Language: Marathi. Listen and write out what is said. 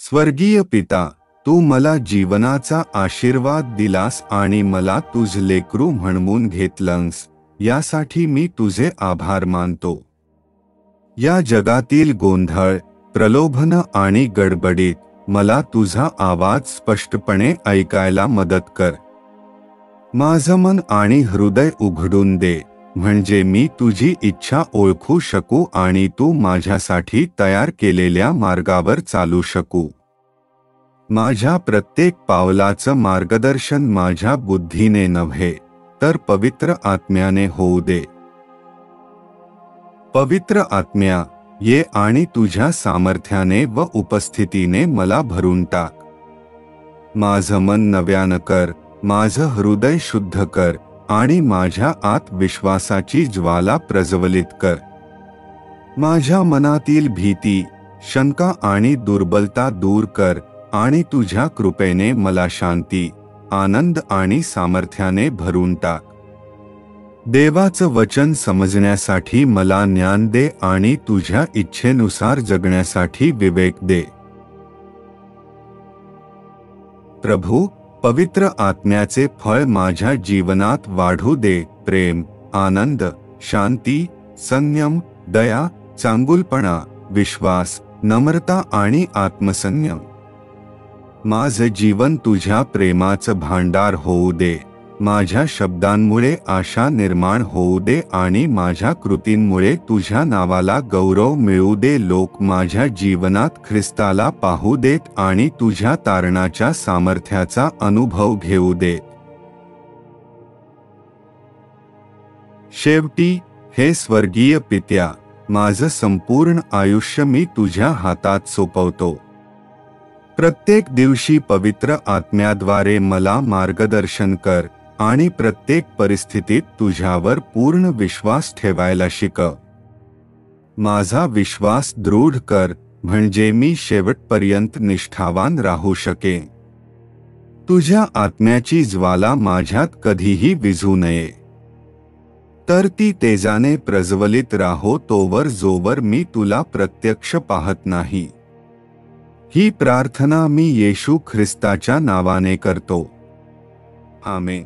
स्वर्गीय पिता, तू मला जीवनाचा आशीर्वाद दिलास आणि मला तुझ लेकरू म्हणवून घेतलंस, यासाठी मी तुझे आभार मानतो। या जगातील गोंधळ, प्रलोभन आणि गडबडीत मला तुझा आवाज स्पष्टपणे ऐकायला मदत कर। माझं मन आणि हृदय उघडून दे, म्हणजे मी तुझी इच्छा ओळखू शकू आणि तू माझ्यासाठी तयार केलेल्या मार्गावर चालू शकू। माझ्या प्रत्येक पावलाचं मार्गदर्शन माझ्या बुद्धीने नव्हे, तर पवित्र आत्म्याने होऊ दे। पवित्र आत्म्या, ये आणि तुझ्या सामर्थ्याने व उपस्थितीने मला भरून टाक। माझं मन नव्यानं कर, माझं हृदय शुद्ध कर आणि माझ्या आत विश्वासाची ज्वाला प्रज्वलित कर। माझ्या मनातील भीती, शंका आणि दुर्बलता दूर कर आणि तुझ्या कृपेने मला शांती, आनंद आणि सामर्थ्याने भरून टाक। देवाचं वचन समजण्यासाठी मला ज्ञान दे आणि तुझ्या इच्छेनुसार जगण्यासाठी विवेक दे। प्रभू, पवित्र आत्म्याचे फळ माझ्या जीवनात वाढू दे, प्रेम, आनंद, शांती, संयम, दया, चांगुलपणा, विश्वास, नम्रता आणि आत्मसंयम। माझं जीवन तुझ्या प्रेमाचं भांडार होऊ दे। माझ्या शब्दांमुळे आशा निर्माण होऊ दे आणि माझ्या कृतींमुळे तुझ्या नावाला गौरव मिळू दे। लोक माझ्या जीवनात ख्रिस्ताला पाहू देत आणि तुझ्या तारणाच्या सामर्थ्याचा अनुभव घेऊ देत। शेवटी, हे स्वर्गीय पित्या, माझं संपूर्ण आयुष्य मी तुझ्या हातात सोपवतो। प्रत्येक दिवशी पवित्र आत्म्याद्वारे मला मार्गदर्शन कर आणि प्रत्येक परिस्थितीत तुझ्यावर पूर्ण विश्वास ठेवायला शिकव। माझा विश्वास दृढ कर, म्हणजे मी शेवटपर्यंत निष्ठावान राहू शकेन। तुझ्या आत्म्याची ज्वाला माझ्यात कधीही विझू नये, तर ती तेजाने प्रज्वलित राहो तोवर जोवर मी तुला प्रत्यक्ष पाहत नाही। ही प्रार्थना मी येशू ख्रिस्ताच्या नावाने करतो। आमेन।